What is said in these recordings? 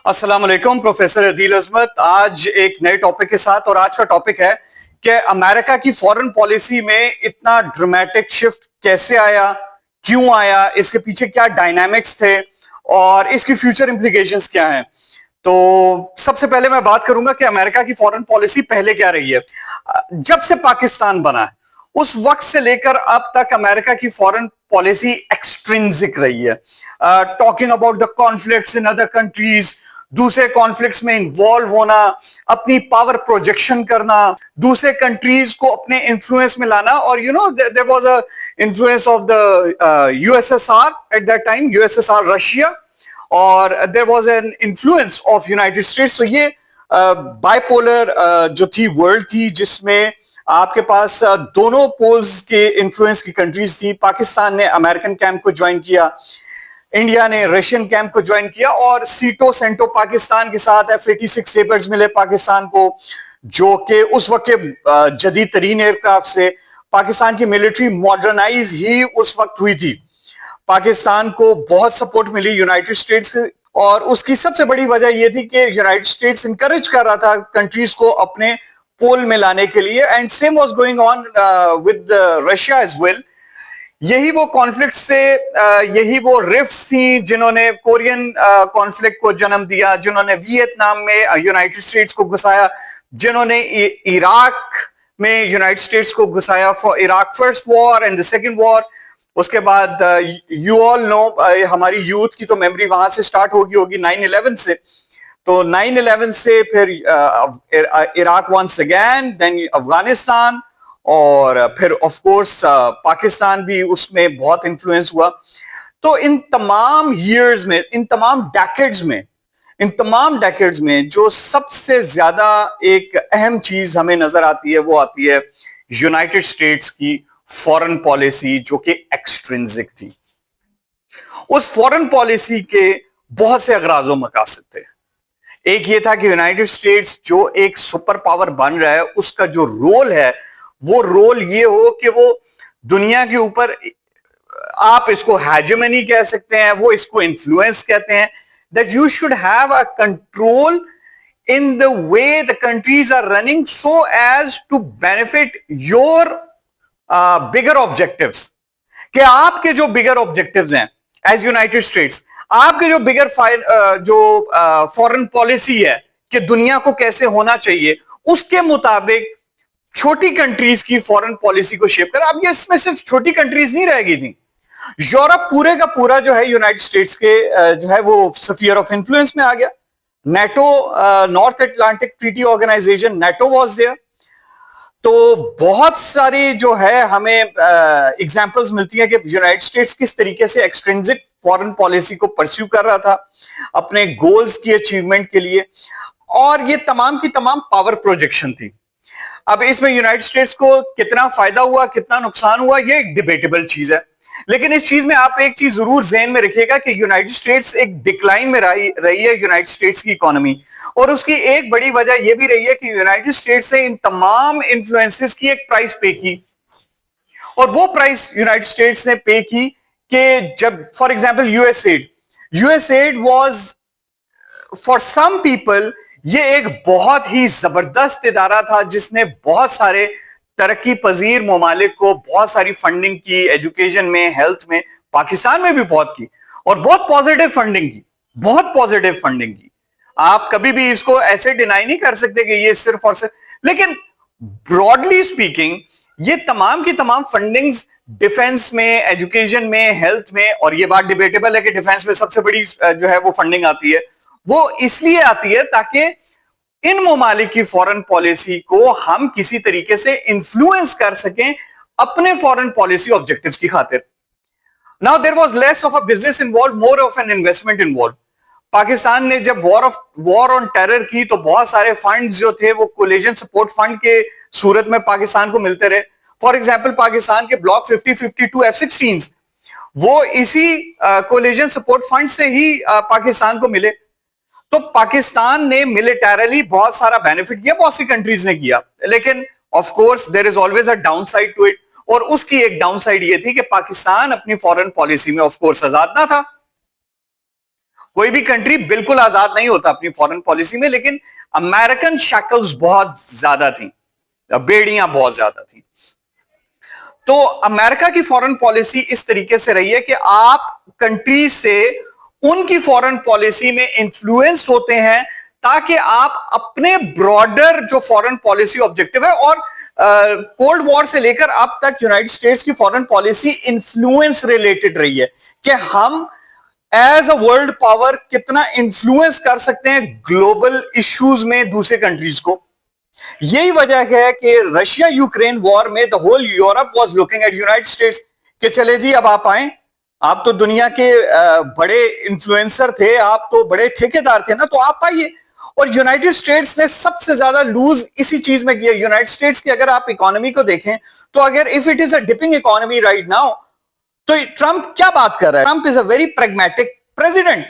अस्सलाम वालेकुम, प्रोफेसर अदील अजमत। आज एक नए टॉपिक के साथ, और आज का टॉपिक है कि अमेरिका की फॉरेन पॉलिसी में इतना ड्रामेटिक शिफ्ट कैसे आया, क्यों आया, इसके पीछे क्या डायनामिक्स थे और इसकी फ्यूचर इंप्लीकेशंस क्या हैं। तो सबसे पहले मैं बात करूंगा कि अमेरिका की फॉरेन पॉलिसी पहले क्या रही है। जब से पाकिस्तान बना है उस वक्त से लेकर अब तक अमेरिका की फॉरेन पॉलिसी एक्सट्रिंसिक रही है। Talking about the conflicts in other countries, दूसरे कॉन्फ्लिक्ट्स में इन्वॉल्व होना, अपनी पावर प्रोजेक्शन करना, दूसरे कंट्रीज को अपने इन्फ्लुएंस में लाना। और there was a influence of the USSR at that time, USSR Russia, और there was an influence of United States. तो ये बाइपोलर जो थी वर्ल्ड थी, जिसमें आपके पास दोनों पोल्स के इन्फ्लुएंस की कंट्रीज थी। पाकिस्तान ने अमेरिकन कैंप को ज्वाइन किया, इंडिया ने रशियन कैंप को ज्वाइन किया, और सीटो सेंटो पाकिस्तान के साथ F-86 सेबर्स मिले पाकिस्तान को, जो कि उस वक्त के जदीद तरीन एयरक्राफ्ट से पाकिस्तान की मिलिट्री मॉडर्नाइज ही उस वक्त हुई थी। पाकिस्तान को बहुत सपोर्ट मिली यूनाइटेड स्टेट्स से, और उसकी सबसे बड़ी वजह यह थी कि यूनाइटेड स्टेट्स इंकरेज कर रहा था कंट्रीज को अपने पोल में लाने के लिए, and same was going on with Russia as well. यही वो कॉन्फ्लिक्ट से यही वो रिफ्ट्स थी जिन्होंने कोरियन कॉन्फ्लिक्ट को जन्म दिया, जिन्होंने वियतनाम में यूनाइटेड स्टेट्स को घुसाया, जिन्होंने इराक में यूनाइटेड स्टेट्स को घुसाया for Iraq first war and the second war. उसके बाद यू ऑल नो, हमारी यूथ की तो मेमोरी वहां से स्टार्ट होगी 9/11 से। तो 9/11 से फिर Iraq once again, then Afghanistan, और फिर ऑफ कोर्स पाकिस्तान भी उसमें बहुत इन्फ्लुएंस हुआ। तो इन तमाम ईयर्स में, इन तमाम डेकेड्स में जो सबसे ज्यादा एक अहम चीज हमें नजर आती है, वो आती है यूनाइटेड स्टेट्स की फॉरेन पॉलिसी, जो कि एक्सट्रिंसिक थी। उस फॉरेन पॉलिसी के बहुत से अगराज और मकासद थे। एक ये था कि यूनाइटेड स्टेट्स जो एक सुपर पावर बन रहा है, उसका जो रोल है, वो रोल ये हो कि वो दुनिया के ऊपर, आप इसको हेजेमनी कह सकते हैं, वो इसको इन्फ्लुएंस कहते हैं, that you should have a control in the way the countries are running, so as to benefit your bigger objectives. कि आपके जो बिगर ऑब्जेक्टिव्स हैं एज यूनाइटेड स्टेट्स, आपके जो बिगर फॉरेन पॉलिसी है कि दुनिया को कैसे होना चाहिए, उसके मुताबिक छोटी कंट्रीज की फॉरेन पॉलिसी को शेप कर। अब ये इसमें सिर्फ छोटी कंट्रीज नहीं रह गई थी, यूरोप पूरे का पूरा जो है यूनाइटेड स्टेट्स के जो है वो स्फीयर ऑफ इन्फ्लुएंस में आ गया। NATO, North Atlantic Treaty Organization, NATO was there. तो बहुत सारी जो है हमें एग्जांपल्स मिलती है कि यूनाइटेड स्टेट्स किस तरीके से एक्सट्रिंसिक फॉरेन पॉलिसी को परस्यू कर रहा था अपने गोल्स की अचीवमेंट के लिए, और ये तमाम की तमाम पावर प्रोजेक्शन थी। अब इसमें यूनाइटेड स्टेट्स को कितना फायदा हुआ, कितना नुकसान हुआ, ये एक डिबेटेबल चीज है। लेकिन इस चीज में आप एक चीज जरूर ज़हन में रखिएगा कि यूनाइटेड स्टेट्स एक डिक्लाइन में रही है यूनाइटेड स्टेट्स की इकोनॉमी, और उसकी एक बड़ी वजह यह भी रही है कि यूनाइटेड स्टेट्स ने इन तमाम इन्फ्लुएंसेस की एक प्राइस पे की। और वो प्राइस यूनाइटेड स्टेट्स ने पे की कि जब for example USAID was for some people, ये एक बहुत ही जबरदस्त इदारा था जिसने बहुत सारे तरक्की पजीर ममालिक को बहुत सारी फंडिंग की, एजुकेशन में, हेल्थ में, पाकिस्तान में भी बहुत की, और बहुत पॉजिटिव फंडिंग की। आप कभी भी इसको ऐसे डिनाई नहीं कर सकते कि ये सिर्फ और सिर्फ, लेकिन ब्रॉडली स्पीकिंग ये तमाम की तमाम फंडिंग्स डिफेंस में, एजुकेशन में, हेल्थ में, और ये बात डिबेटेबल है कि डिफेंस में सबसे बड़ी जो है वो फंडिंग आती है, वो इसलिए आती है ताकि इन ममालिक की फॉरेन पॉलिसी को हम किसी तरीके से इंफ्लुएंस कर सकें अपने फॉरेन पॉलिसी ऑब्जेक्टिव्स की खातिर। Now there was less of a business involve, more of an investment involve. Pakistan ने जब वॉर ऑन टेरर की, तो बहुत सारे फंड्स जो थे वो कोलिजन सपोर्ट फंड के सूरत में पाकिस्तान को मिलते रहे। फॉर एग्जांपल पाकिस्तान के ब्लॉक 50-52 F-16 वो इसी कोलिजन सपोर्ट फंड से ही पाकिस्तान को मिले। तो पाकिस्तान ने मिलिटरली बहुत सारा बेनिफिट किया, बहुत सी कंट्रीज ने किया, लेकिन of course there is always a down side to it. और उसकी एक डाउन साइड ये थी कि पाकिस्तान अपनी फॉरेन पॉलिसी में ऑफ कोर्स आजाद ना था। कोई भी कंट्री बिल्कुल आजाद नहीं होता अपनी फॉरेन पॉलिसी में, लेकिन अमेरिकन शैकल्स बहुत ज्यादा थी, बेड़ियां बहुत ज्यादा थी। तो अमेरिका की फॉरेन पॉलिसी इस तरीके से रही है कि आप कंट्री से उनकी फॉरेन पॉलिसी में इन्फ्लुएंस होते हैं ताकि आप अपने ब्रॉडर जो फॉरेन पॉलिसी ऑब्जेक्टिव है, और कोल्ड वॉर से लेकर अब तक यूनाइटेड स्टेट्स की फॉरेन पॉलिसी इन्फ्लुएंस रिलेटेड रही है कि हम एज अ वर्ल्ड पावर कितना इन्फ्लुएंस कर सकते हैं ग्लोबल इश्यूज में दूसरे कंट्रीज को। यही वजह है कि रशिया यूक्रेन वॉर में the whole Europe was looking at United States कि चले जी अब आप आए, आप तो दुनिया के बड़े इन्फ्लुएंसर थे, आप तो बड़े ठेकेदार थे ना, तो आप आइए। और यूनाइटेड स्टेट्स ने सबसे ज्यादा लूज इसी चीज में किया। यूनाइटेड स्टेट्स की अगर आप इकोनॉमी को देखें तो अगर if it is a dipping economy right now, तो ट्रंप क्या बात कर रहा है? Trump is a very pragmatic president.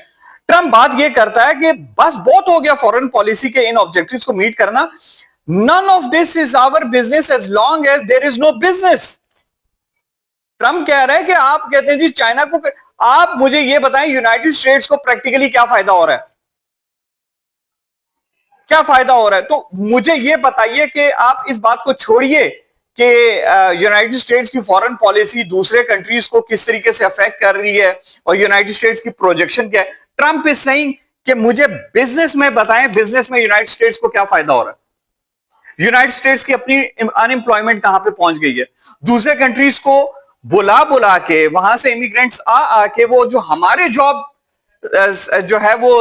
Trump बात यह करता है कि बस बहुत हो गया फॉरेन पॉलिसी के इन ऑब्जेक्टिव्स को मीट करना, none of this is our business as long as there is no business. Trump कह रहा है कि आप कहते हैं जी चाइना को, आप मुझे यह बताएं यूनाइटेड स्टेट्स को प्रैक्टिकली क्या फायदा हो रहा है, क्या फायदा हो रहा है? तो मुझे यह बताइए कि आप इस बात को छोड़िए कि यूनाइटेड स्टेट्स की फॉरेन पॉलिसी दूसरे कंट्रीज को किस तरीके से अफेक्ट कर रही है और यूनाइटेड स्टेट्स की प्रोजेक्शन क्या है। ट्रंप इज सेइंग कि मुझे बिजनेस में बताएं, बिजनेस में यूनाइटेड स्टेट्स को क्या फायदा हो रहा है। यूनाइटेड स्टेट्स की अपनी अनएम्प्लॉयमेंट कहां पे पहुंच गई है, दूसरे कंट्रीज को बुला बुला के वहां से इमिग्रेंट्स आके वो जो हमारे जॉब जो है वो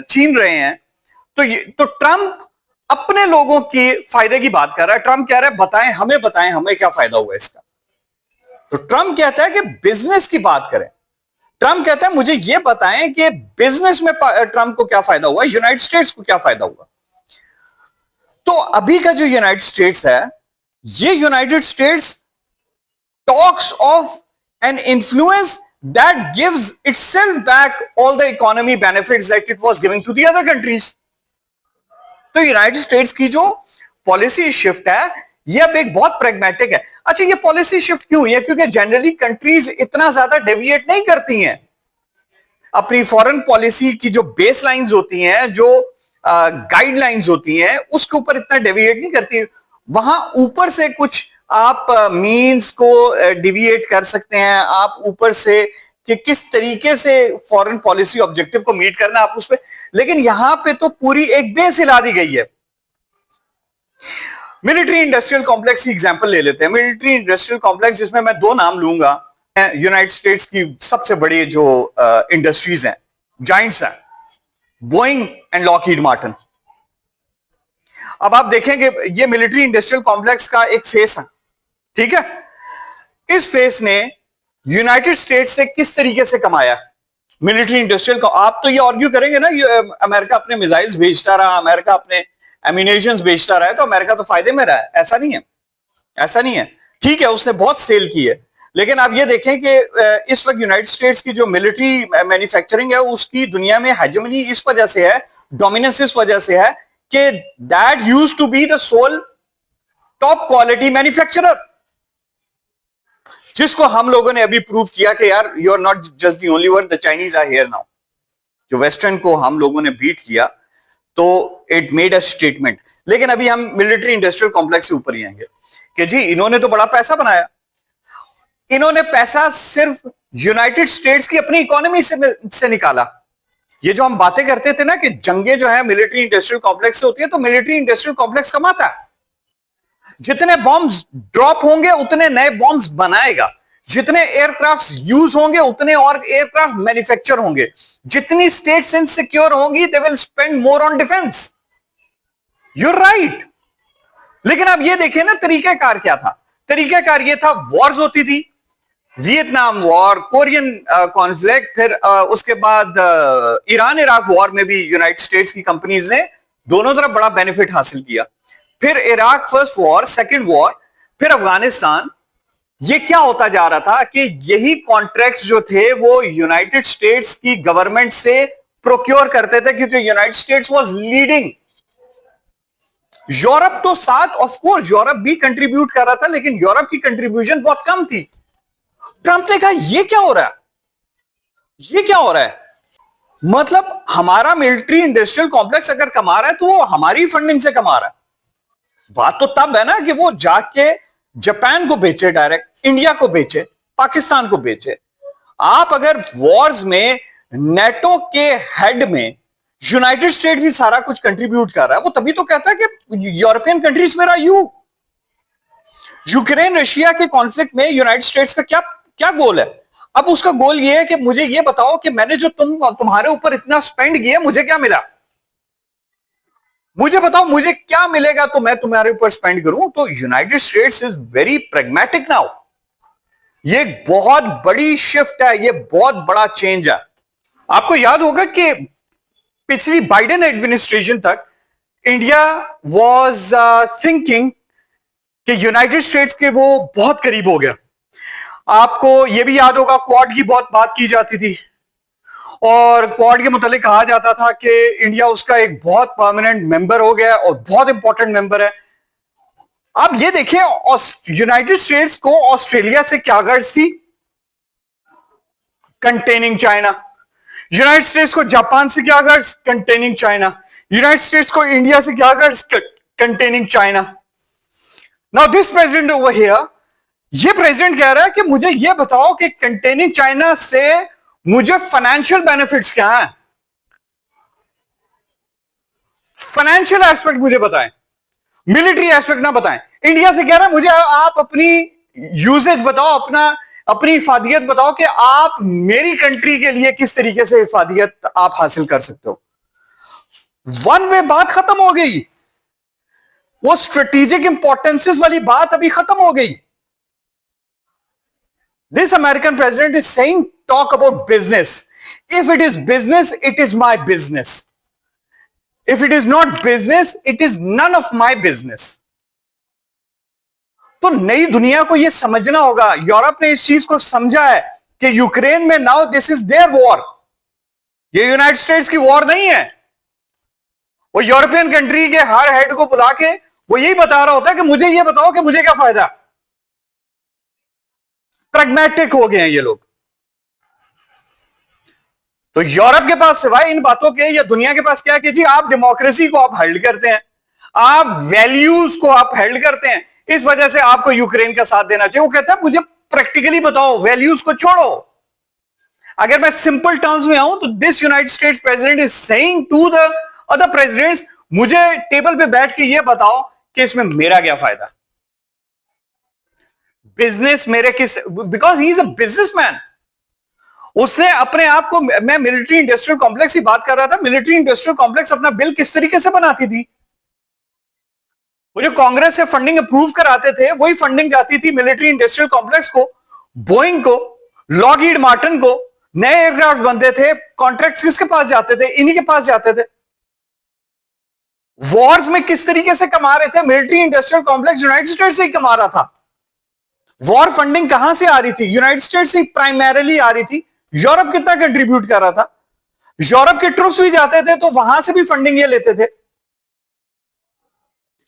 छीन रहे हैं। तो ट्रंप अपने लोगों के फायदे की बात कर रहा है। ट्रंप कह रहा है बताएं हमें क्या फायदा हुआ इसका। तो ट्रंप कहता है कि बिजनेस की बात करें। ट्रंप कहता है मुझे यह बताएं कि बिजनेस में ट्रंप को क्या फायदा हुआ, यूनाइटेड स्टेट्स को क्या फायदा हुआ। तो अभी का जो यूनाइटेड स्टेट्स है, ये United States talks of an influence that gives itself back all the economy benefits that it was giving to the other countries. तो यूनाइटेड स्टेट्स की जो पॉलिसी शिफ्ट है ये अब एक बहुत प्रैग्मेटिक है। अच्छा, ये पॉलिसी शिफ्ट क्यों हुई है? क्योंकि जनरली कंट्रीज इतना ज्यादा डेविएट नहीं करती हैं अपनी फॉरेन पॉलिसी की। जो बेस लाइंस होती हैं, जो गाइडलाइंस होती हैं, उसके ऊपर इतना डेविएट नहीं करती। वहां ऊपर से कुछ आप मीन्स को डिविएट कर सकते हैं, आप ऊपर से कि किस तरीके से फॉरेन पॉलिसी ऑब्जेक्टिव को मीट करना आप उस पे, लेकिन यहां पे तो पूरी एक बेस हिला दी गई है। मिलिट्री इंडस्ट्रियल कॉम्प्लेक्स की एग्जांपल ले लेते हैं। मिलिट्री इंडस्ट्रियल कॉम्प्लेक्स, जिसमें मैं दो नाम लूंगा, यूनाइटेड स्टेट्स की सबसे बड़ी जो इंडस्ट्रीज हैं, जाइंट्स हैं, बोइंग एंड लॉकहीड मार्टिन। अब आप देखेंगे ये मिलिट्री इंडस्ट्रियल कॉम्प्लेक्स का एक फेस है, ठीक है। इस फेस ने यूनाइटेड स्टेट्स से किस तरीके से कमाया मिलिट्री इंडस्ट्रियल को? आप तो ये आर्ग्यू करेंगे ना, अमेरिका अपने मिसाइल्स भेजता रहा, अमेरिका अपने एम्यूनेशंस बेचता रहा है, तो अमेरिका तो फायदे में रहा है। ऐसा नहीं है, ऐसा नहीं है। ठीक है, उसने बहुत सेल की है, लेकिन आप ये देखें कि इस वक्त यूनाइटेड स्टेट्स की जो मिलिट्री मैन्युफैक्चरिंग है उसकी दुनिया में हेजेमनी इस वजह से है, डोमिनेंस इस वजह से है कि that used to be the sole top quality manufacturer, जिसको हम लोगों ने अभी प्रूव किया कि यार you are not just the only one, the Chinese are here now. जो वेस्टर्न को हम लोगों ने बीट किया तो इट मेड अ स्टेटमेंट। लेकिन अभी हम मिलिट्री इंडस्ट्रियल कॉम्प्लेक्स से ऊपर ही आएंगे कि जी इन्होंने तो बड़ा पैसा बनाया। इन्होंने पैसा सिर्फ यूनाइटेड स्टेट्स की अपनी इकोनॉमी से निकाला। ये जो हम बातें करते थे ना कि जंगे जो है मिलिट्री इंडस्ट्रियल कॉम्प्लेक्स से होती है, तो मिलिट्री इंडस्ट्रियल कॉम्प्लेक्स कमाता है। जितने बॉम्ब्स ड्रॉप होंगे उतने नए बॉम्ब्स बनाएगा, जितने एयरक्राफ्ट यूज होंगे उतने और एयरक्राफ्ट मैन्युफैक्चर होंगे, जितनी स्टेट्स इनसिक्योर होंगी they will spend more on defence. You right. लेकिन अब ये देखें ना तरीकाकार क्या था। तरीकाकार ये था, वॉर्स होती थी, वियतनाम वॉर, कोरियन कॉन्फ्लिक्ट, फिर उसके बाद ईरान इराक वॉर में भी यूनाइटेड स्टेट्स की कंपनीज ने दोनों तरफ बड़ा बेनिफिट हासिल किया। फिर Iraq first war, second war, फिर अफगानिस्तान। ये क्या होता जा रहा था कि यही कॉन्ट्रैक्ट्स जो थे वो यूनाइटेड स्टेट्स की गवर्नमेंट से प्रोक्योर करते थे, क्योंकि United states was leading. Europe तो साथ, ऑफ कोर्स यूरोप भी कंट्रीब्यूट कर रहा था, लेकिन यूरोप की कंट्रीब्यूशन बहुत कम थी। ट्रंप ने कहा ये क्या हो रहा है, ये क्या हो रहा है? मतलब हमारा मिलिट्री इंडस्ट्रियल कॉम्प्लेक्स अगर कमा रहा है तो वो हमारी फंडिंग से कमा रहा है। बात तो तब है ना कि वो जाके जापान को बेचे, डायरेक्ट इंडिया को बेचे, पाकिस्तान को बेचे। आप अगर वॉर्स में नेटो के हेड में यूनाइटेड स्टेट्स ही सारा कुछ कंट्रीब्यूट कर रहा है, वो तभी तो कहता है कि European countries where are you. Ukraine Russia के कॉन्फ्लिक्ट में यूनाइटेड स्टेट्स का क्या क्या गोल है? अब उसका गोल ये है कि मुझे ये बताओ कि मैंने जो तुम्हारे ऊपर इतना स्पेंड किया, मुझे क्या मिला? मुझे बताओ मुझे क्या मिलेगा तो मैं तुम्हारे ऊपर स्पेंड करूं। तो United States is very pragmatic now. ये एक बहुत बड़ी शिफ्ट है, ये बहुत बड़ा चेंज है। आपको याद होगा कि पिछली बाइडेन एडमिनिस्ट्रेशन तक इंडिया वाज थिंकिंग कि यूनाइटेड स्टेट्स के वो बहुत करीब हो गया। आपको यह भी याद होगा क्वाड की बहुत बात की जाती थी और क्वाड के मुतालिक कहा जाता था कि इंडिया उसका एक बहुत परमानेंट मेंबर हो गया और बहुत इंपॉर्टेंट मेंबर है। आप ये देखिए, यूनाइटेड स्टेट्स को ऑस्ट्रेलिया से क्या गर्ज थी? Containing China. यूनाइटेड स्टेट्स को जापान से क्या गर्ज? Containing China. यूनाइटेड स्टेट्स को इंडिया से क्या गर्ज? Containing China. Now this president over here, ये प्रेसिडेंट कह रहा है कि मुझे ये बताओ कि कंटेनिंग चाइना से मुझे फाइनेंशियल बेनिफिट्स क्या है? फाइनेंशियल एस्पेक्ट मुझे बताएं, मिलिट्री एस्पेक्ट ना बताएं। इंडिया से कह रहा है मुझे आप अपनी यूजेज बताओ, अपनी इफादियत बताओ कि आप मेरी कंट्री के लिए किस तरीके से इफादियत आप हासिल कर सकते हो। वन वे बात खत्म हो गई, वो स्ट्रेटेजिक इंपॉर्टेंसेस वाली बात अभी खत्म हो गई। This American president is saying talk about business. If it is business, it is my business. If it is not business, it is none of my business. तो नई दुनिया को यह समझना होगा। यूरोप ने इस चीज को समझा है कि यूक्रेन में now this is their war, ये यूनाइटेड स्टेट्स की वॉर नहीं है। वो यूरोपियन कंट्री के हर हेड को बुला के वो यही बता रहा होता है कि मुझे यह बताओ कि मुझे क्या फायदा। प्रैग्मेटिक हो गए हैं ये लोग। तो यूरोप के पास सिवाय इन बातों के या दुनिया के पास क्या है कि जी आप डेमोक्रेसी को आप हेल्ड करते हैं, आप वैल्यूज को आप हेल्ड करते हैं, इस वजह से आपको यूक्रेन का साथ देना चाहिए। वो कहता है मुझे प्रैक्टिकली बताओ, वैल्यूज को छोड़ो। अगर मैं सिंपल टर्म्स में आऊं तो this United States president is saying to the other presidents, मुझे टेबल पे बैठ के ये बताओ कि इसमें मेरा क्या फायदा। बिजनेस मेरे किस, because he is a businessman. उसने अपने आप को, मैं मिलिट्री इंडस्ट्रियल कॉम्प्लेक्स की बात कर रहा था, मिलिट्री इंडस्ट्रियल कॉम्प्लेक्स अपना बिल किस तरीके से बनाती थी? वो जो कांग्रेस से फंडिंग अप्रूव कराते थे वही फंडिंग जाती थी मिलिट्री इंडस्ट्रियल कॉम्प्लेक्स को, बोइंग को, लॉकहीड मार्टिन को। नए एयरक्राफ्ट बनते थे, कॉन्ट्रैक्ट्स किसके पास जाते थे? इन्हीं के पास जाते थे। वॉर्स में किस तरीके से कमा रहे थे? Military industrial complex United states से ही कमा रहा था। वॉर फंडिंग कहां से आ रही थी? यूनाइटेड स्टेट्स से प्राइमरीली आ रही थी। यूरोप कितना कंट्रीब्यूट कर रहा था? यूरोप के ट्रूप्स भी जाते थे तो वहां से भी फंडिंग ये लेते थे।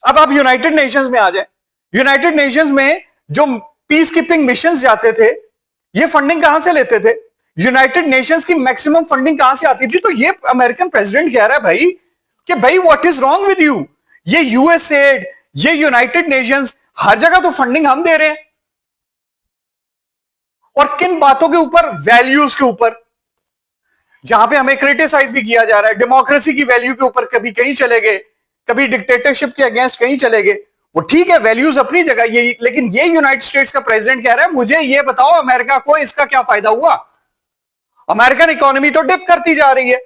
अब आप यूनाइटेड नेशंस में आ जाए, यूनाइटेड नेशंस में जो पीस कीपिंग मिशंस जाते थे, ये फंडिंग कहां से लेते थे? यूनाइटेड नेशंस की मैक्सिमम फंडिंग कहां से आती थी? तो ये अमेरिकन प्रेसिडेंट कह रहा है भाई कि भाई what is wrong with you? ये यूएसएड, ये यूनाइटेड नेशंस, हर जगह तो फंडिंग हम दे रहे हैं। और किन बातों के ऊपर? वैल्यूज के ऊपर, जहां पे हमें क्रिटिसाइज भी किया जा रहा है। डेमोक्रेसी की वैल्यू के ऊपर कभी कहीं चले गए, कभी डिक्टेटरशिप के अगेंस्ट कहीं चले गए। वो ठीक है, वैल्यूज अपनी जगह, ये, लेकिन ये यूनाइटेड स्टेट्स का प्रेसिडेंट कह रहा है मुझे ये बताओ अमेरिका को इसका क्या फायदा हुआ? अमेरिकन इकोनॉमी तो डिप करती जा रही है,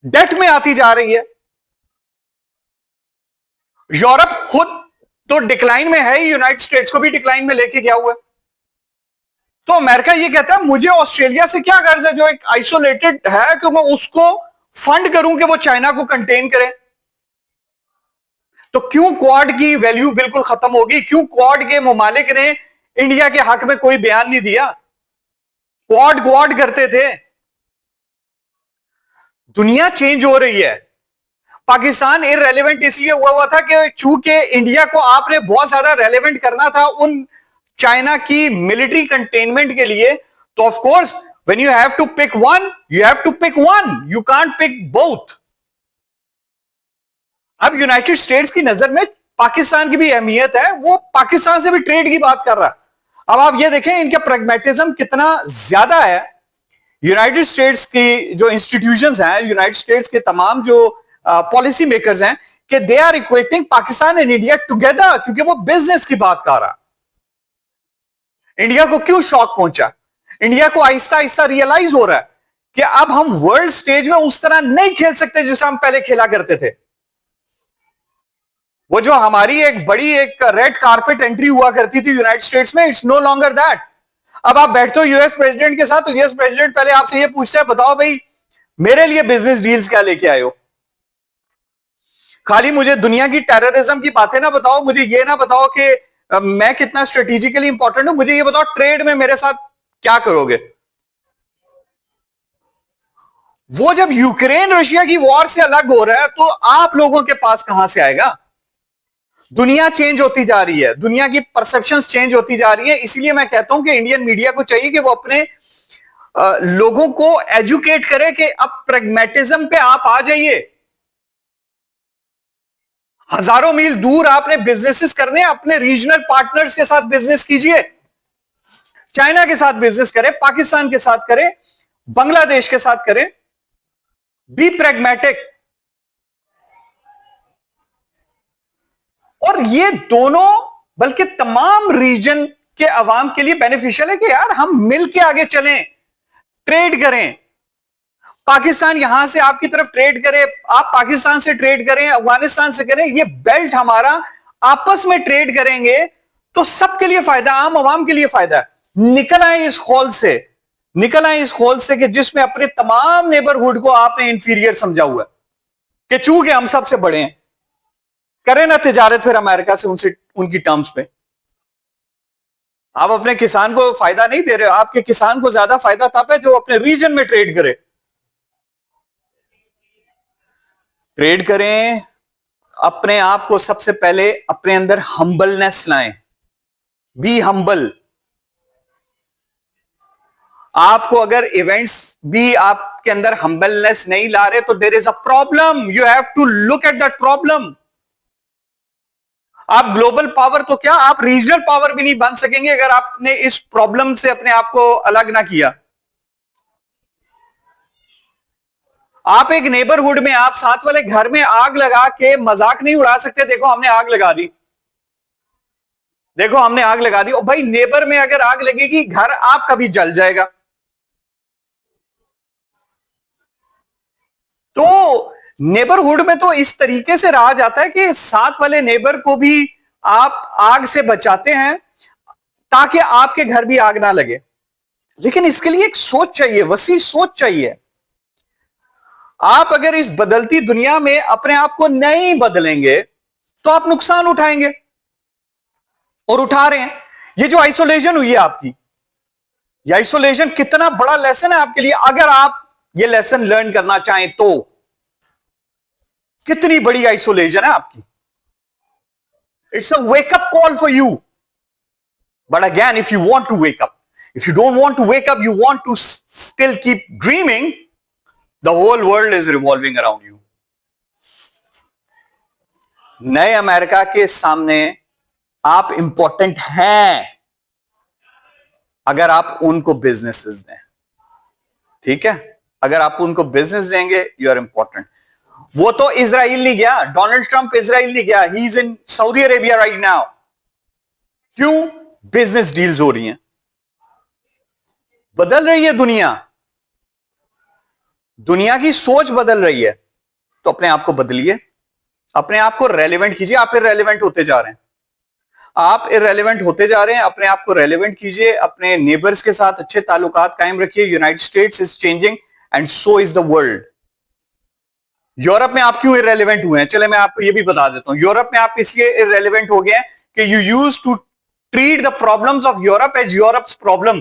डेट में आती जा रही है। यूरोप खुद तो डिक्लाइन में है ही, यूनाइटेड स्टेट्स को भी डिक्लाइन में लेके गया हुआ है। तो अमेरिका ये कहता है मुझे ऑस्ट्रेलिया से क्या गर्ज है जो एक आइसोलेटेड है कि मैं उसको फंड करूं कि वो चाइना को कंटेन करे। तो क्यों क्वाड की वैल्यू बिल्कुल खत्म होगी? क्यों क्वाड के ममालिक ने इंडिया के हक में कोई बयान नहीं दिया? क्वाड क्वाड करते थे। दुनिया चेंज हो रही है। पाकिस्तान इररेलेवेंट इसलिए हुआ था कि चूंकि इंडिया को आपने बहुत ज्यादा रेलेवेंट करना था उन चाइना की मिलिट्री कंटेनमेंट के लिए, तो of course When you have to pick one, you have to pick one. You can't pick both. अब यूनाइटेड स्टेट्स की नजर में पाकिस्तान की भी अहमियत है, वो पाकिस्तान से भी ट्रेड की बात कर रहा है। अब आप ये देखें इनका प्रैग्मेटिज्म कितना ज्यादा है। यूनाइटेड स्टेट्स की जो इंस्टीट्यूशंस हैं, यूनाइटेड स्टेट्स के तमाम जो पॉलिसी मेकर्स हैं, कि they are equating Pakistan and India together, क्योंकि वो बिजनेस की बात कर रहा। इंडिया को क्यों शॉक पहुंचा? इंडिया को आहिस्ता आहिस्ता रियलाइज हो रहा है कि अब हम वर्ल्ड स्टेज में उस तरह नहीं खेल सकते जिस हम पहले खेला करते थे। वो जो हमारी एक बड़ी एक रेड कारपेट एंट्री हुआ करती थी यूनाइटेड स्टेट्स में, इट्स नो लॉन्गर दैट। अब आप बैठते हो यूएस प्रेसिडेंट के साथ, तो यूएस प्रेसिडेंट पहले आपसे ये पूछते हैं, बताओ भाई मेरे लिए बिजनेस डील्स क्या लेके आए हो? खाली मुझे दुनिया की टेररिज्म की बातें ना बताओ, मुझे ये ना बताओ कि मैं कितना स्ट्रेटेजिकली इंपॉर्टेंट हूं, मुझे ये बताओ ट्रेड में मेरे साथ क्या करोगे? वो जब यूक्रेन रशिया की वॉर से अलग हो रहा है तो आप लोगों के पास कहां से आएगा? दुनिया चेंज होती जा रही है, दुनिया की परसेप्शंस चेंज होती जा रही है। इसीलिए मैं कहता हूं कि इंडियन मीडिया को चाहिए कि वो अपने लोगों को एजुकेट करे कि अब प्रैग्मेटिज्म पे आप आ जाइए। हजारों मील दूर आपने बिजनेसेस करने, अपने रीजनल पार्टनर्स के साथ बिजनेस कीजिए। चाइना के साथ बिजनेस करें, पाकिस्तान के साथ करें, बांग्लादेश के साथ करें। Be pragmatic. और ये दोनों बल्कि तमाम रीजन के अवाम के लिए बेनिफिशियल है कि यार हम मिलके आगे चलें, ट्रेड करें। पाकिस्तान यहां से आपकी तरफ ट्रेड करे, आप पाकिस्तान से ट्रेड करें, अफगानिस्तान से करें, ये बेल्ट हमारा, आपस में ट्रेड करेंगे तो सबके लिए फायदा, आम आवाम के लिए फायदा है। निकल आए इस खोल से, निकल आए इस खोल से कि जिसमें अपने तमाम नेबरहुड को आपने इंफीरियर समझा हुआ है कि चूंकि हम सबसे बड़े हैं। करें ना तिजारत फिर अमेरिका से, उनसे उनकी टर्म्स पे। आप अपने किसान को फायदा नहीं दे रहे हो, आपके किसान को ज्यादा फायदा तब है जो अपने रीजन में ट्रेड करे। ट्रेड करें, अपने आप को सबसे पहले अपने अंदर हम्बलनेस लाएं। Be humble. आपको अगर इवेंट्स भी आपके अंदर हम्बलनेस नहीं ला रहे तो there is a problem. You have to look at that problem. आप ग्लोबल पावर तो क्या, आप रीजनल पावर भी नहीं बन सकेंगे अगर आपने इस प्रॉब्लम से अपने आप को अलग ना किया। आप एक नेबरहुड में, आप साथ वाले घर में आग लगा के मजाक नहीं उड़ा सकते, देखो हमने आग लगा दी, देखो हमने आग लगा दी। और भाई नेबर में अगर आग लगेगी, घर आपका भी जल जाएगा। तो नेबरहुड में तो इस तरीके से रहा जाता है कि साथ वाले नेबर को भी आप आग से बचाते हैं ताकि आपके घर भी आग ना लगे। लेकिन इसके लिए एक सोच चाहिए, वसी सोच चाहिए। आप अगर इस बदलती दुनिया में अपने आप को नहीं बदलेंगे तो आप नुकसान उठाएंगे, और उठा रहे हैं। ये जो आइसोलेशन हुई है आपकी, ये आइसोलेशन कितना बड़ा लेसन है आपके लिए, अगर आप ये लेसन लर्न करना चाहें तो। कितनी बड़ी आइसोलेशन है आपकी। It's a wake up call for you. But again, if you want to wake up, if you don't want to wake up, you want to still keep dreaming, the whole world is revolving around you. नए America के सामने आप important हैं अगर आप उनको businesses दें। ठीक है, अगर आप उनको बिजनेस देंगे, यू आर इंपॉर्टेंट। वो तो इजराइल नहीं गया, डोनाल्ड ट्रंप इजराइल नहीं गया, he is in Saudi Arabia right now. क्यों? बिजनेस डील्स हो रही हैं। बदल रही है दुनिया, दुनिया की सोच बदल रही है। तो अपने आप को बदलिए, अपने आप को रेलेवेंट कीजिए। आप इररेलेवेंट होते जा रहे हैं, आप इररेलेवेंट होते जा रहे हैं। अपने आप को रेलेवेंट कीजिए, अपने नेबर्स के साथ अच्छे ताल्लुकात कायम रखिए। United States is changing and so is the world. Europe में आप क्यों इररेलेवेंट हुए हैं? चले मैं आपको ये भी बता देता हूं। यूरोप में आप इसलिए इररेलेवेंट हो गए हैं कि you used to treat the problems of Europe as Europe's problem.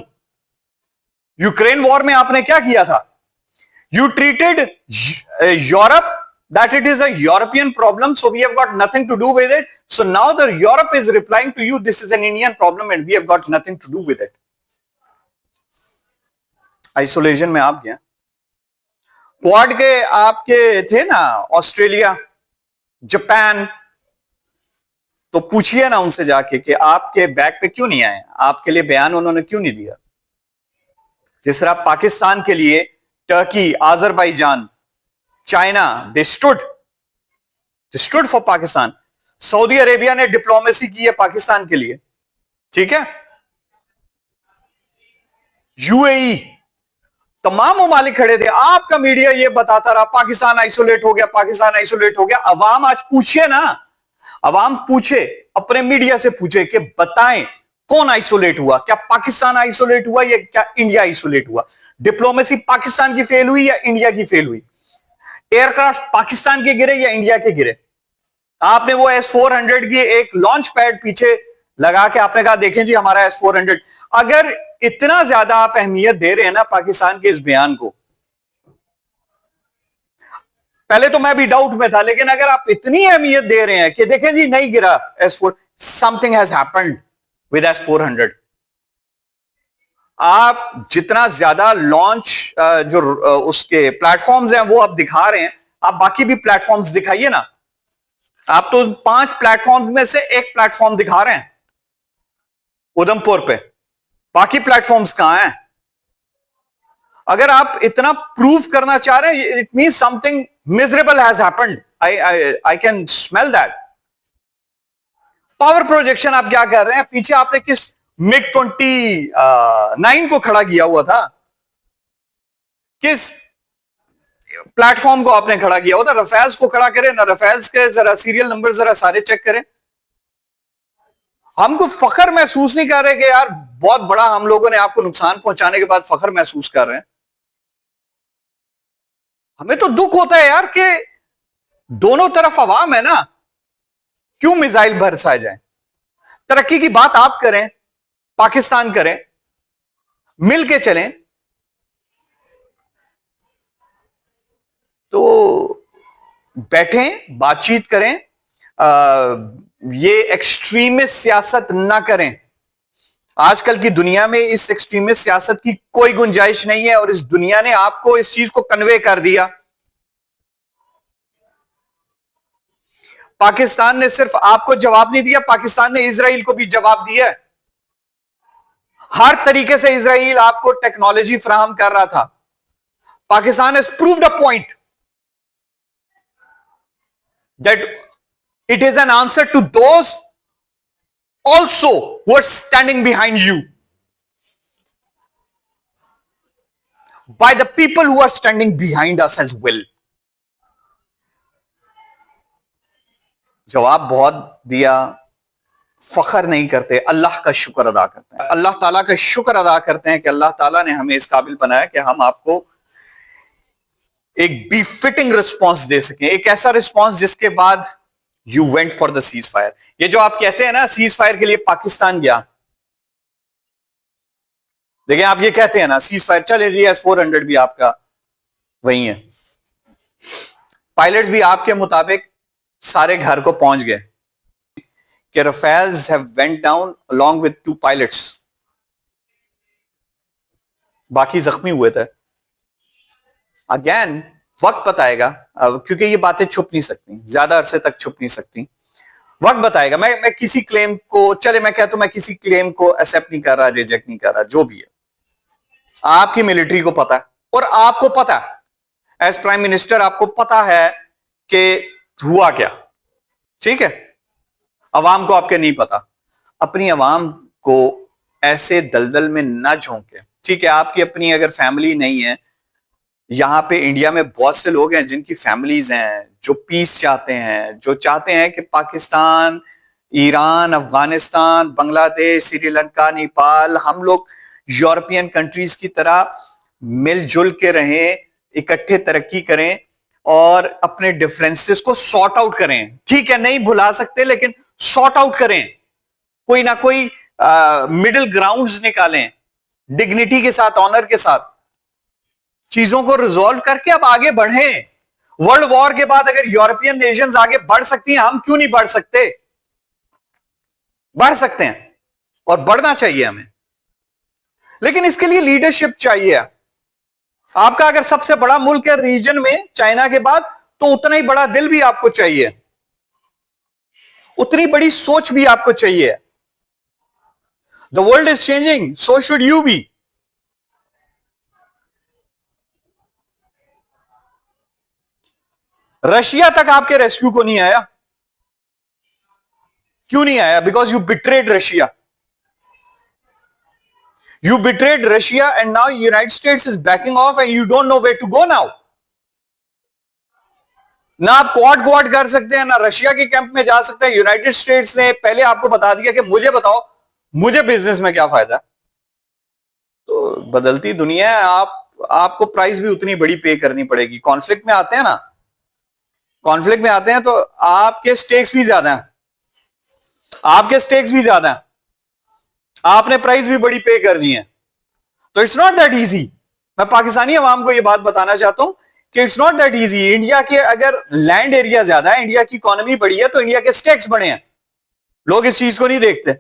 Ukraine war में आपने क्या किया था? You treated Europe that it is a European problem, so we have got nothing to do with it. So now the Europe is replying to you, this is an Indian problem and we have got nothing to do with it. Isolation में आप गए? Quad के आपके थे ना, Australia, Japan, तो पूछिए ना उनसे जाके कि आपके बैग पे क्यों नहीं आए, आपके लिए बयान उन्होंने क्यों नहीं दिया? जिस तरह पाकिस्तान के लिए Turkey, Azerbaijan, China, they stood for Pakistan. Saudi Arabia ने डिप्लोमेसी की है पाकिस्तान के लिए, ठीक है। यूएई, तमाम ममालिक खड़े थे। आपका मीडिया ये बताता रहा पाकिस्तान आइसोलेट हो गया, पाकिस्तान आइसोलेट हो गया। अवाम आज पूछे ना, अवाम पूछे, अपने मीडिया से पूछे कि बताएं कौन आइसोलेट हुआ, क्या पाकिस्तान आइसोलेट हुआ या क्या इंडिया आइसोलेट हुआ? डिप्लोमेसी पाकिस्तान की फेल हुई या इंडिया की फेल हुई? एयरक्राफ्ट पाकिस्तान के गिरे या इंडिया के गिरे? आपने वो S-400 की एक लॉन्च पैड पीछे लगा के आपने कहा देखें जी हमारा S-400। अगर इतना ज्यादा आप अहमियत दे रहे हैं ना पाकिस्तान के इस बयान को, पहले तो मैं भी डाउट में था, लेकिन अगर आप इतनी अहमियत दे रहे हैं कि देखें जी नहीं गिरा S-4, something has happened with S-400। आप जितना ज्यादा लॉन्च जो उसके प्लेटफॉर्म्स हैं वो आप दिखा रहे हैं, आप बाकी भी प्लेटफॉर्म्स दिखाइए ना। आप तो 5 प्लेटफॉर्म्स में से एक प्लेटफॉर्म दिखा रहे हैं उधमपुर पे, बाकी प्लेटफॉर्म्स कहां हैं? अगर आप इतना प्रूव करना चाह रहे हैं, it means something miserable has happened. I can smell that. Power projection आप क्या कर रहे हैं? पीछे आपने किस MiG-29 को खड़ा किया हुआ था? किस प्लेटफॉर्म को आपने खड़ा किया हुआ था? रफेल्स को खड़ा करें ना, रफेल्स के जरा सीरियल नंबर जरा सारे चेक करें। हमको फख्र महसूस नहीं कर रहे कि यार बहुत बड़ा हम लोगों ने आपको नुकसान पहुंचाने के बाद फख्र महसूस कर रहे हैं। हमें तो दुख होता है यार कि दोनों तरफ अवाम है ना, क्यों मिसाइल बरसाए जाए? तरक्की की बात आप करें, पाकिस्तान करें, मिल के चलें, तो बैठें, बातचीत करें, ये एक्सट्रीमिस्ट सियासत ना करें। आजकल की दुनिया में इस एक्सट्रीमिस्ट सियासत की कोई गुंजाइश नहीं है और इस दुनिया ने आपको इस चीज को कन्वे कर दिया। पाकिस्तान ने सिर्फ आपको जवाब नहीं दिया, पाकिस्तान ने इजराइल को भी जवाब दिया। हर तरीके से इजराइल आपको टेक्नोलॉजी फराहम कर रहा था। Pakistan has proved a point that it is an answer to those also who are standing behind you, by the people who are standing behind us as well. जवाब बहुत दिया, फख्र नहीं करते, अल्लाह का शुक्र अदा करते हैं। अल्लाह ताला का शुक्र अदा करते हैं कि अल्लाह ताला ने हमें इस काबिल बनाया कि हम आपको एक बिफिटिंग रिस्पॉन्स दे सकें, एक ऐसा रिस्पॉन्स जिसके बाद you went for the cease fire. ये जो आप कहते हैं ना सीज फायर के लिए पाकिस्तान गया, देखिए आप ये कहते हैं ना सीज फायर, चले जी S-400 भी आपका वही है, पायलट्स भी आपके मुताबिक सारे घर को पहुंच गए कि Rafales have went down along with 2 pilots, बाकी जख्मी हुए थे। अगेन वक्त बताएगा, क्योंकि ये बातें छुप नहीं सकती, ज्यादा अरसे तक छुप नहीं सकती, वक्त बताएगा। मैं किसी क्लेम को, चले मैं कहता हूं मैं किसी क्लेम को एक्सेप्ट नहीं कर रहा, रिजेक्ट नहीं कर रहा, जो भी है आपकी मिलिट्री को पता है और आपको पता है एज प्राइम मिनिस्टर, आपको पता है कि हुआ क्या, ठीक है। अवाम को आपके नहीं पता। अपनी अवाम को ऐसे दलदल में ना झोंके, ठीक है। आपकी अपनी अगर फैमिली नहीं है, यहां पे इंडिया में बहुत से लोग हैं जिनकी फैमिलीज हैं, जो पीस चाहते हैं, जो चाहते हैं कि पाकिस्तान, ईरान, अफगानिस्तान, बांग्लादेश, श्रीलंका, नेपाल, हम लोग यूरोपियन कंट्रीज की तरह मिलजुल के रहें, इकट्ठे तरक्की करें और अपने डिफरेंसेस को सॉर्ट आउट करें। ठीक है, नहीं भुला सकते लेकिन सॉर्ट आउट करें, कोई ना कोई मिडिल ग्राउंड्स निकालें, डिग्निटी के साथ, ऑनर के साथ चीजों को रिजॉल्व करके अब आगे बढ़ें। वर्ल्ड वॉर के बाद अगर यूरोपियन नेशंस आगे बढ़ सकती हैं, हम क्यों नहीं बढ़ सकते? बढ़ सकते हैं और बढ़ना चाहिए हमें, लेकिन इसके लिए लीडरशिप चाहिए। आपका अगर सबसे बड़ा मुल्क है रीजन में चाइना के बाद, तो उतना ही बड़ा दिल भी आपको चाहिए, उतनी बड़ी सोच भी आपको चाहिए। The world is changing, so should you be. Russia तक आपके रेस्क्यू को नहीं आया। क्यों नहीं आया? Because you betrayed Russia. You betrayed Russia and now United States is backing off and you don't know where to go now. ना आप क्वाड कर सकते हैं, ना रशिया के कैंप में जा सकते हैं। यूनाइटेड स्टेट्स ने पहले आपको बता दिया कि मुझे बताओ, मुझे बिजनेस में क्या फायदा। तो बदलती दुनिया है, आपको प्राइस भी उतनी बड़ी पे करनी पड़ेगी। कॉन्फ्लिक्ट में आते हैं ना, कॉन्फ्लिक्ट में आते हैं तो आपके स्टेक्स भी ज्यादा हैं, आपके स्टेक्स भी ज्यादा हैं, आपने प्राइस भी बड़ी पे करनी है। तो इट्स नॉट दैट इजी। मैं पाकिस्तानी अवाम को यह बात बताना चाहता हूं कि it's not that easy. India के अगर लैंड एरिया ज्यादा है, इंडिया की इकोनॉमी बड़ी है, तो इंडिया के स्टेक्स बड़े हैं। लोग इस चीज को नहीं देखते।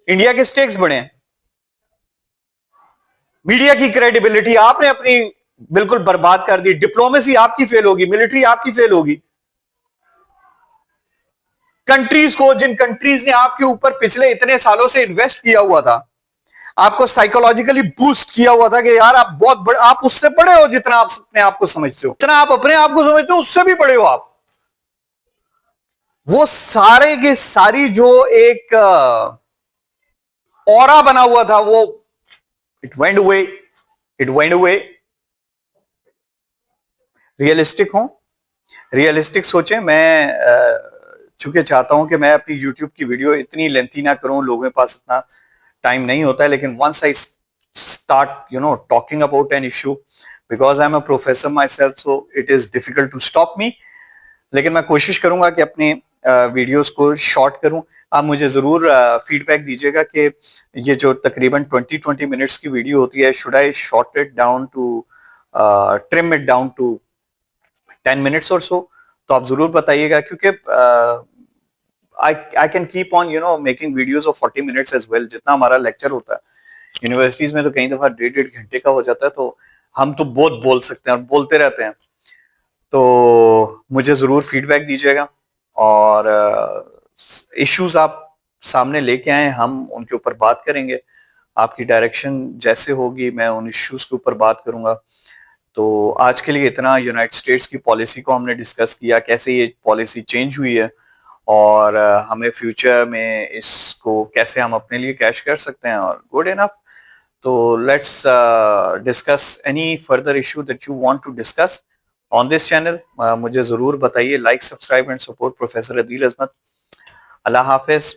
इंडिया के स्टेक्स बड़े हैं। मीडिया की क्रेडिबिलिटी आपने अपनी बिल्कुल बर्बाद कर दी। डिप्लोमेसी आपकी फेल होगी, मिलिट्री आपकी फेल होगी। कंट्रीज को, जिन कंट्रीज ने आपके ऊपर पिछले इतने सालों से इन्वेस्ट किया हुआ था, आपको साइकोलॉजिकली बूस्ट किया हुआ था कि यार आप बहुत बड़े, आप उससे बड़े हो जितना आप अपने आप को समझते हो, जितना आप अपने आप को समझते हो उससे भी बड़े हो आप। वो सारे के सारी जो एक ऑरा बना हुआ था, वो it went away, it went away. Realistic हो, रियलिस्टिक सोचें। मैं चूंकि चाहता हूं कि मैं अपनी यूट्यूब की वीडियो इतनी लेंथी ना करूं, लोगों के पास इतना टाइम नहीं होता है, लेकिन once I start talking about an issue, because I am a professor myself, so it is difficult to stop me. लेकिन मैं कोशिश करूंगा कि अपने वीडियोस को शॉर्ट करूं। आप मुझे जरूर फीडबैक दीजिएगा कि ये जो तकरीबन 20 मिनट्स की वीडियो होती है, should I short it down to, trim it down to 10 minutes or so. तो आप जरूर बताइएगा, क्योंकि I can keep on making videos of 40 minutes as well। जितना हमारा लेक्चर होता है यूनिवर्सिटीज में तो कई दफा 1.5 घंटे का हो जाता है, तो हम तो बहुत बोल सकते हैं और बोलते रहते हैं। तो मुझे जरूर फीडबैक दीजिएगा, और इश्यूज आप सामने लेके आए, हम उनके ऊपर बात करेंगे। आपकी डायरेक्शन जैसे होगी मैं उन इश्यूज के ऊपर बात करूंगा। तो आज के लिए इतना। यूनाइटेड स्टेट्स की पॉलिसी को हमने डिस्कस किया, कैसे ये पॉलिसी चेंज हुई है, और हमें फ्यूचर में इसको कैसे हम अपने लिए कैश कर सकते हैं, और गुड इनफ। तो let's discuss any further issue that you want to discuss on this channel. मुझे जरूर बताइए। Like, subscribe and support professor Adeel Azmat. अल्लाह हाफिज।